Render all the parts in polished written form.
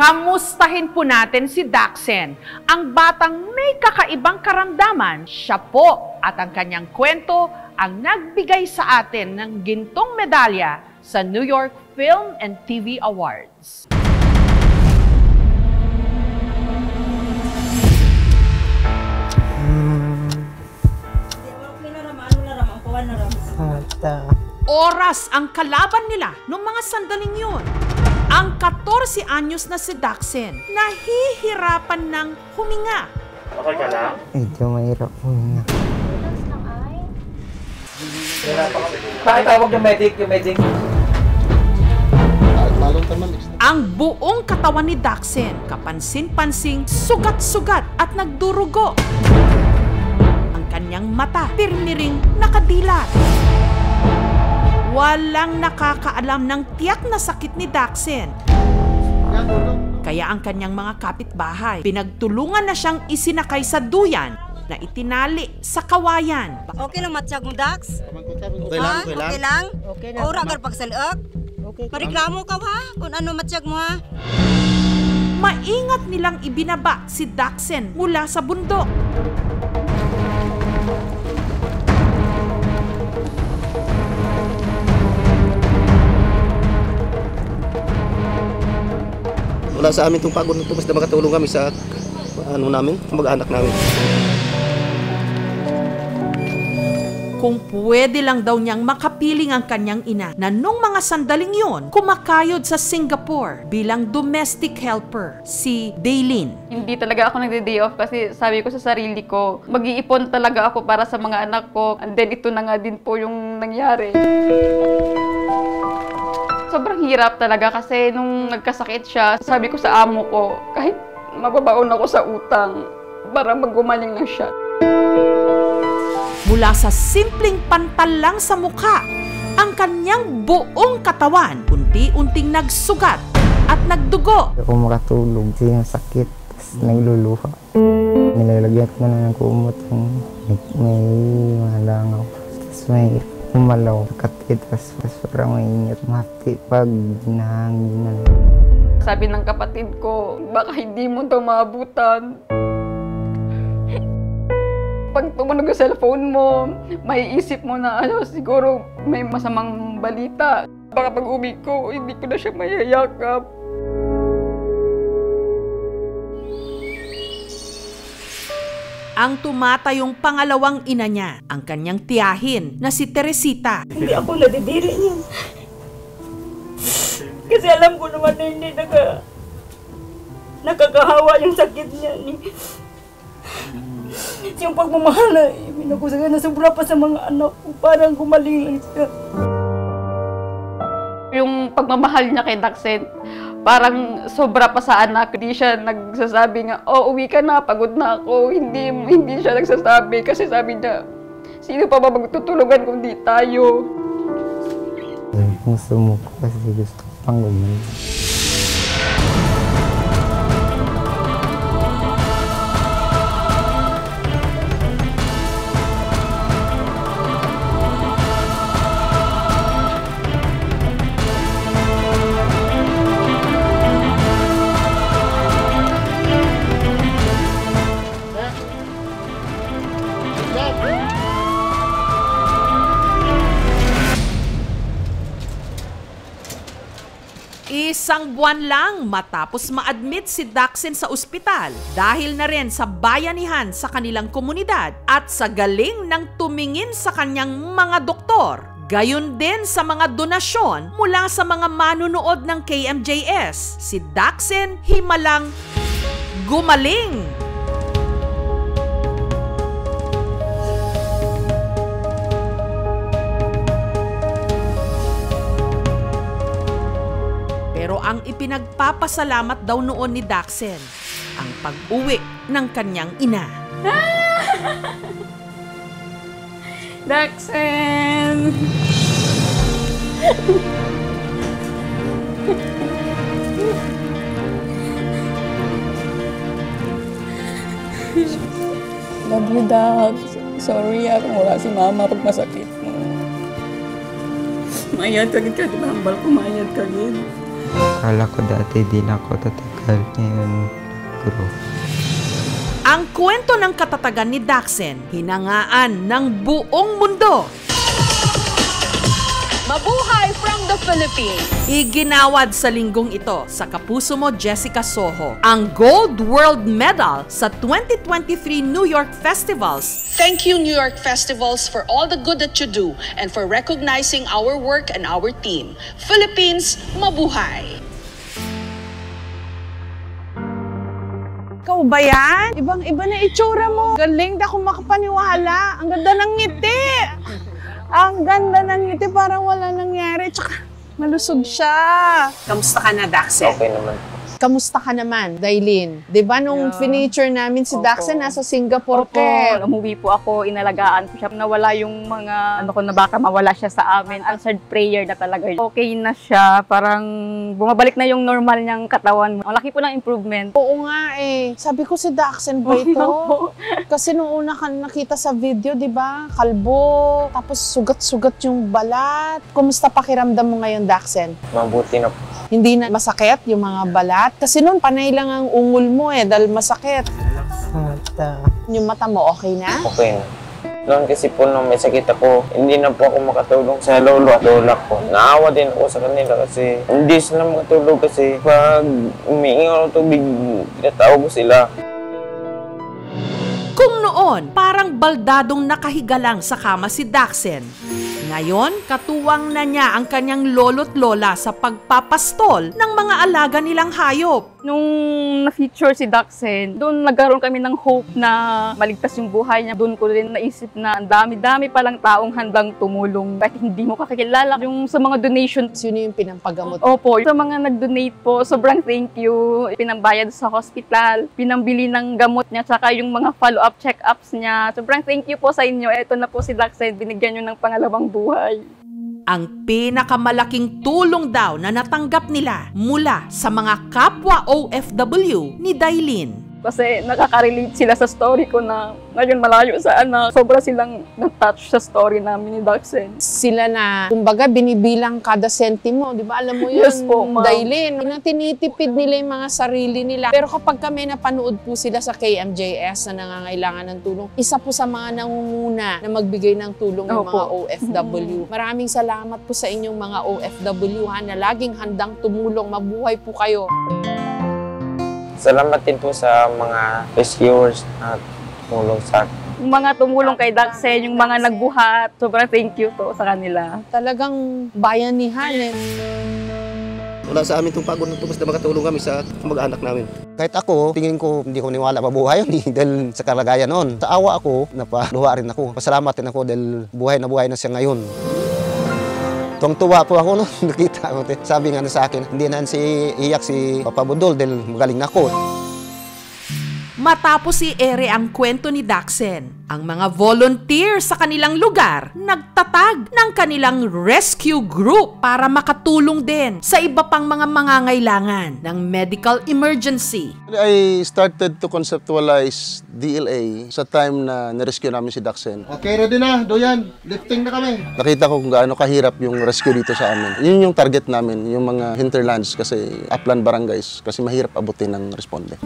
Kamustahin po natin si Daxen, ang batang may kakaibang karamdaman. Siya po at ang kanyang kwento ang nagbigay sa atin ng gintong medalya sa New York Film and TV Awards. Oras ang kalaban nila noong mga sandaling yun. Ang 14 anyos na si Daxen, nahihirapan ng huminga. Okay ka lang? Medyo mahirap huminga. Bakit tawag yung medic? Ang buong katawan ni Daxen, kapansin-pansing, sugat-sugat at nagdurugo. Ang kanyang mata, pirmiring nakadilat. Walang nakakaalam ng tiyak na sakit ni Daxen. Kaya ang kanyang mga kapitbahay, pinagtulungan na siyang isinakay sa duyan na itinali sa kawayan. Okay lang matsyag mo, Dax? Okay lang. Okay lang? Ora ka pagsaliak? Mariklamo ka ha? Kung ano matsyag mo ha? Maingat nilang ibinaba si Daxen mula sa bundok. Wala sa amin itong pagod nito, basta makatulong kami sa mag-anak namin. Kung pwede lang daw niyang makapiling ang kanyang ina na nung mga sandaling yon, kumakayod sa Singapore bilang domestic helper, si Daylin. Hindi talaga ako nagde-day off kasi sabi ko sa sarili ko, mag-iipon talaga ako para sa mga anak ko. And then ito na nga din po yung nangyari. Sobrang hirap talaga kasi nung nagkasakit siya, sabi ko sa amo ko, kahit mababaon ako sa utang, para maggumaling lang siya. Mula sa simpleng pantal lang sa mukha, ang kanyang buong katawan, unti-unting nagsugat at nagdugo. Ako makatulog, kasi yung sakit, tapos nagluluha. Nilalagyan ko na ng kumot yung may malangaw. Tapos may umalaw, katit, tapos parang mainit, mati pag nahanginan. Sabi ng kapatid ko, baka hindi mo ito maabutan. Pag tumunog yung cellphone mo, may isip mo na siguro may masamang balita. Baka pag uwi ko, hindi ko na siya mayayakap. Ang tumatayong pangalawang ina niya, ang kanyang tiyahin na si Teresita. Hindi ako nadidiri niya. Kasi alam ko naman na hindi nakakahawa yung sakit niya. Yung pagmamahal na minakusagan na sobra pa sa mga anak ko, parang gumaling lang siya. Yung pagmamahal niya kay Daxen, parang sobra pa sa anak. Hindi siya nagsasabi nga, oh, uwi ka na, pagod na ako. Hindi siya nagsasabi kasi sabi niya, sino pa ba magtutulungan kung di tayo? Gusto mo ko kasi gusto ko pang gumaling. Isang buwan lang matapos ma-admit si Daxen sa ospital dahil na rin sa bayanihan sa kanilang komunidad at sa galing ng tumingin sa kanyang mga doktor. Gayon din sa mga donasyon mula sa mga manunood ng KMJS. Si Daxen himalang gumaling. Pero ang ipinagpapasalamat daw noon ni Daxen, ang pag-uwi ng kanyang ina. Daxen! Love you, Dax. Sorry kung wala si Mama pag masakit mo. Mayad ka gid ka, di ba? Hambal ko mayad ka gid. Akala ko dati di na ako tatagal. Ngayon, siguro. Ang kwento ng katatagan ni Daxen, hinangaan ng buong mundo. Mabuhay from the Philippines! Iginawad sa linggong ito sa kapuso mo Jessica Soho ang Gold World Medal sa 2023 New York Festivals. Thank you, New York Festivals, for all the good that you do and for recognizing our work and our team. Philippines, mabuhay! Ikaw ba yan? Ibang-iba na itsura mo. Galing, di ako makapaniwala. Ang ganda ng ngiti. Ang ganda ng ngiti, parang wala nangyari. Tsaka malusog siya. Kamusta ka na, Daxen? Okay naman. Kamusta ka naman, Dailin? Di ba nung finiture namin si Daxen, nasa Singapore Opo, ka? umuwi po ako, inalagaan ko siya. Nawala yung mga, na baka mawala siya sa amin. Answered prayer na talaga. Okay na siya, parang bumabalik na yung normal niyang katawan. Ang laki po ng improvement. Oo nga eh. Sabi ko si Daxen ba ito? Kasi nung una ka nakita sa video, di ba? Kalbo, tapos sugat-sugat yung balat. Kumusta pakiramdam mo ngayon, Daxen? Mabuti na po. Hindi na masakit yung mga balat? Kasi noon, panay lang ang ungol mo eh, dahil masakit. Yung mata mo, okay na? Okay na. Noon kasi po nung may sakit ako, hindi na po ako makatulong sa lolo at lola ko. Naawa din ako sa kanila kasi hindi sila makatulog kasi pag umiingaw ng tubig, tinatawag ko sila. Kung noon, parang baldadong nakahiga lang sa kama si Daxen. Ngayon, katuwang na niya ang kanyang lolo't lola sa pagpapastol ng mga alaga nilang hayop. Nung na-feature si Daxen, doon nagkaroon kami ng hope na maligtas yung buhay niya. Doon ko rin naisip na ang dami-dami palang taong handang tumulong. Kahit hindi mo kakilala yung sa mga donations. Yun yung pinampagamot. Opo, sa mga nag-donate po, sobrang thank you. Pinambayad sa hospital, pinambili ng gamot niya, tsaka yung mga follow-up check-ups niya. Sobrang thank you po sa inyo. Ito na po si Daxen, binigyan niyo ng pangalawang buhay. Ang pinakamalaking tulong daw na natanggap nila mula sa mga kapwa OFW ni Dailin. Kasi nakaka-relate sila sa story ko na ngayon malayo sa anak. Sobra silang na-touch sa story namin ni Daxen. Sila na, kumbaga, binibilang kada sentimo. Di ba? Alam mo yun, Yes po, ma'am. Dailin. Tinitipid nila yung mga sarili nila. Pero kapag kami napanood po sila sa KMJS na nangangailangan ng tulong, isa po sa mga nangunguna na magbigay ng tulong ng mga OFW. Maraming salamat po sa inyong mga OFW na laging handang tumulong. Mabuhay po kayo. Salamat din po sa mga rescuers na tumulong sa akin. Yung mga tumulong kay Daxen, yung mga nagbuhat, sobrang thank you to sa kanila. Talagang bayanihan eh. Wala sa amin itong pagod na ito, basta makatulong kami sa mag-anak namin. Kahit ako, tingin ko, hindi ko niwala mabuhay yun dahil sa kalagayan noon. Sa awa ako, napaluha rin ako. Pasalamat din ako dahil buhay na siya ngayon. Tuwang-tuwa po ako no, nakita ko. Sabi nga na sa akin, hindi na iyak si Papa Budol dahil magaling na ako. Matapos i-ere ang kwento ni Daxen, ang mga volunteer sa kanilang lugar nagtatag ng kanilang rescue group para makatulong din sa iba pang mga mangangailangan ng medical emergency. I started to conceptualize DLA sa time na na-rescue namin si Daxen. Okay, ready na, Doyan. Lifting na kami. Nakita ko kung gaano kahirap yung rescue dito sa amin. Yun yung target namin, yung mga hinterlands kasi upland barangays kasi mahirap abutin ng responde.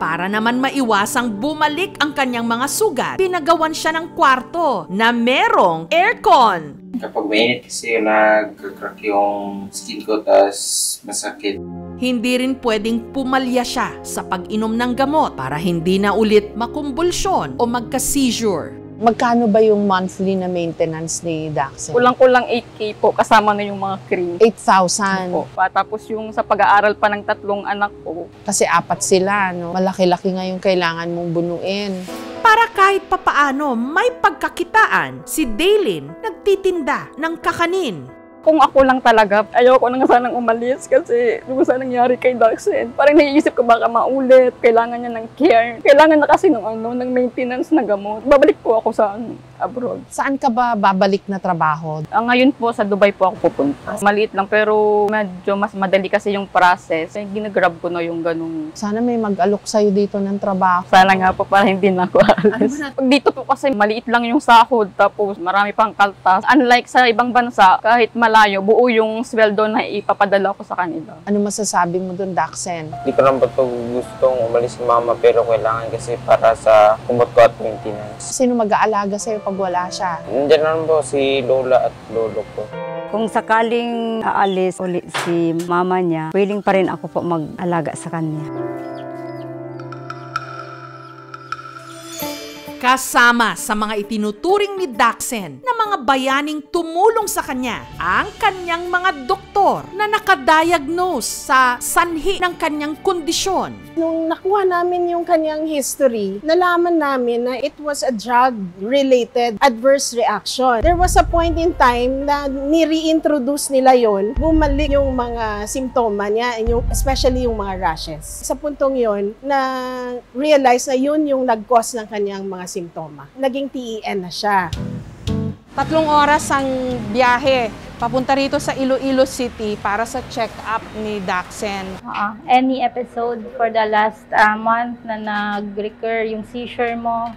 Para naman maiwasang bumalik ang kanyang mga sugat, pinagawan siya ng kwarto na merong aircon. Kapag mainit kasi nag-crack yung skin ko tas masakit. Hindi rin pwedeng pumalya siya sa pag-inom ng gamot para hindi na ulit makumbulsyon o magka-seizure. Magkano ba yung monthly na maintenance ni Daxen? Kulang-kulang 8K po, kasama na yung mga cream. 8,000. Po. Tapos yung sa pag-aaral pa ng 3 anak ko. Kasi 4 sila, no? Malaki-laki nga yung kailangan mong bunuin. Para kahit papaano may pagkakitaan, si Dailin nagtitinda ng kakanin. Kung ako lang talaga, ayoko na nga sanang umalis kasi yung sa nangyari kay Daxen. Parang naiisip ko baka maulit, kailangan niya ng care. Kailangan na kasi ng maintenance na gamot. Babalik po ako sa abroad. Saan ka ba babalik na trabaho? Ngayon po sa Dubai po ako pupunta. Maliit lang pero medyo mas madali kasi yung process. Ginagrab ko na yung ganung. Sana may mag-alok sa'yo dito ng trabaho. Sana nga po para hindi na ako alis. Dito po kasi maliit lang yung sahod tapos marami pang kaltas. Unlike sa ibang bansa, kahit malayo, buo yung sweldo na ipapadala ko sa kanila. Ano masasabi mo dun, Daxen? Hindi ko lang ba ito gustong umalis si mama pero kailangan kasi para sa kumot ko at maintenance. Sino mag-aalaga sa'yo pag wala siya? Nandiyan naman po si Lola at Lolo ko. Kung sakaling aalis ulit si mama niya, willing pa rin ako po mag-alaga sa kanya. Kasama sa mga itinuturing ni Daxen na mga bayaning tumulong sa kanya ang kanyang mga doktor na nakadiagnose sa sanhi ng kanyang kondisyon. Nung nakuha namin yung kanyang history, nalaman namin na it was a drug-related adverse reaction. There was a point in time na ni-reintroduce nila yon, bumalik yung mga simptoma niya, especially yung mga rashes. Sa puntong yon, na-realize na yun yung nag-cause ng kanyang mga simptoma. Naging TEN na siya. 3 oras ang biyahe papunta rito sa Iloilo City para sa check-up ni Daxen. Any episode for the last month na nag-recur yung seizure mo,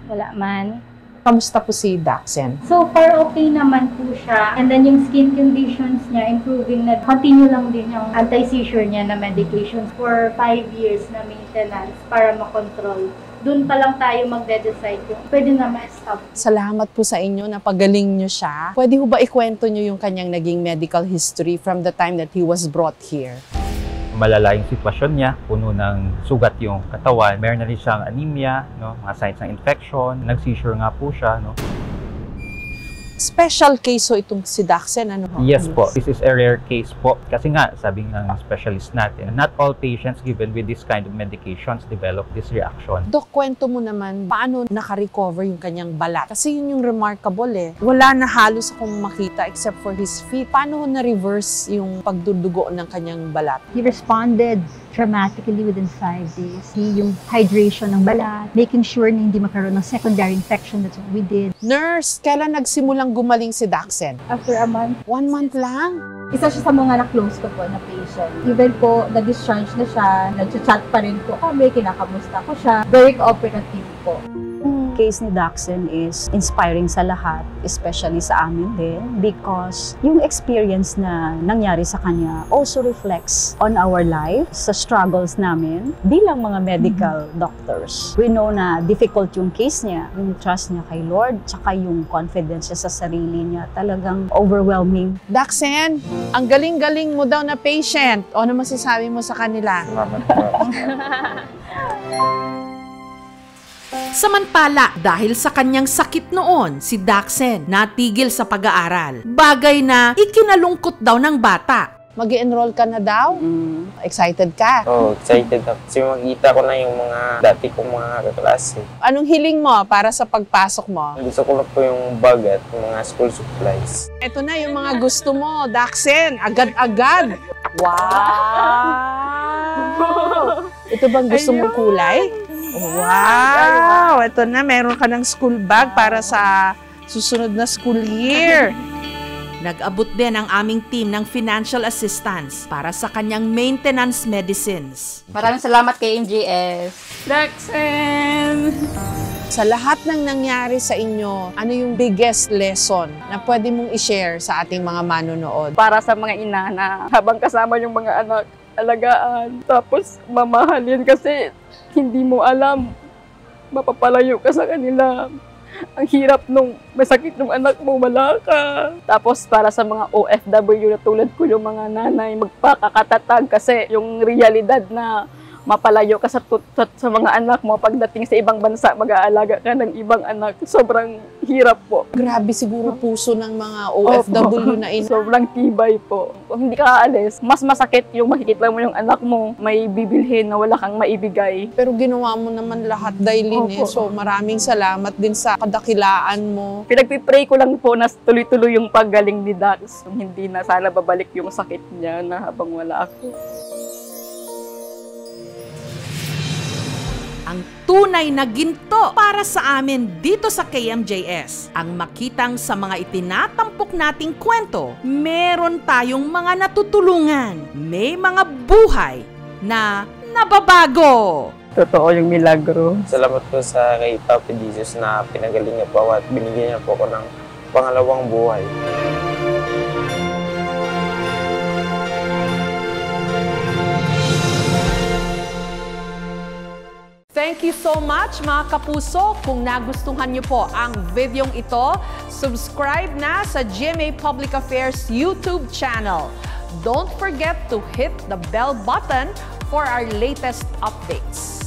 wala man. Kamusta po si Daxen? So far, okay naman po siya. And then yung skin conditions niya, improving na. Continue lang din yung anti-seizure niya na medications for 5 years na maintenance para makontrol. Doon pa lang tayo magde-decide kung pwede na ma-stop. Salamat po sa inyo na pagaling nyo siya. Pwede ho ba ikwento nyo yung kanyang naging medical history from the time that he was brought here? Malala yung sitwasyon niya, puno ng sugat yung katawan. Meron na rin siyang anemia, no? Mga signs ng infection. Nag-seizure nga po siya. No? Special case ho itong si Daxen, ano ho? Yes po. This is a rare case po. Kasi nga, sabi ng specialist natin, not all patients given with this kind of medications develop this reaction. Dok, kwento mo naman, paano naka-recover yung kanyang balat? Kasi yun yung remarkable eh. Wala na halos akong makita except for his feet. Paano na-reverse yung pagdudugo ng kanyang balat? He responded dramatically within 5 days. Yung hydration ng balat, making sure na hindi magkaroon ng secondary infection, that's what we did. Nurse, kailan nagsimulang gumaling si Daxen? After a month. 1 month lang? Isa siya sa mga na-close ko po na patient. Even po, na-discharge na siya, nag-chat pa rin po kami, kinakamusta ko siya. Very cooperative po. Case ni Daxen is inspiring sa lahat, especially sa amin din, because yung experience na nangyari sa kanya also reflects on our life, sa struggles namin bilang mga medical doctors. We know na difficult yung case niya, yung trust niya kay Lord, tsaka yung confidence niya sa sarili niya, talagang overwhelming. Daxen, ang galing-galing mo daw na patient. O ano masasabi mo sa kanila? Samantala, dahil sa kanyang sakit noon, si Daxen natigil sa pag-aaral. Bagay na ikinalungkot daw ng bata. Mag-i-enroll ka na daw? Excited ka? Oo, excited ako. Kasi makikita ko na yung mga dati kong mga kaklase. Anong hiling mo para sa pagpasok mo? Gusto ko na po yung bag at mga school supplies. Ito na yung mga gusto mo, Daxen. Agad-agad. Wow! Ito bang gusto mong kulay? Wow! Ito na, meron ka ng school bag para sa susunod na school year. Nag-abot din ang aming team ng financial assistance para sa kanyang maintenance medicines. Maraming salamat kay MJS. Daxen! Sa lahat ng nangyari sa inyo, ano yung biggest lesson na pwede mong i-share sa ating mga manonood? Para sa mga ina na habang kasama yung mga anak, alagaan, tapos mamahalin kasi hindi mo alam, mapapalayo ka sa kanila. Ang hirap nung masakit ng anak mo, wala ka. Tapos para sa mga OFW na tulad ko, yung mga nanay, magpakakatatag kasi yung realidad na mapalayo ka sa mga anak mo pagdating sa ibang bansa, mag-aalaga ka ng ibang anak. Sobrang hirap po. Grabe siguro puso ng mga OFW na ina. Sobrang tibay po. Kung hindi ka aalis, mas masakit yung makikita mo yung anak mo, may bibilhin na wala kang maibigay. Pero ginawa mo naman lahat, Dailin eh. So maraming salamat din sa kadakilaan mo. Pinagpipray ko lang po na tuloy-tuloy yung paggaling ni Dax. Hindi na sana babalik yung sakit niya na habang wala ako. ang tunay na ginto para sa amin dito sa KMJS. Ang makitang sa mga itinatampok nating kwento, meron tayong mga natutulungan. May mga buhay na nababago. Totoo yung milagro. Salamat po sa kay Papa Jesus na pinagaling niya po at binigyan niya po ako ng pangalawang buhay. Thank you so much mga kapuso. Kung nagustuhan niyo po ang videong ito, subscribe na sa GMA Public Affairs YouTube channel. Don't forget to hit the bell button for our latest updates.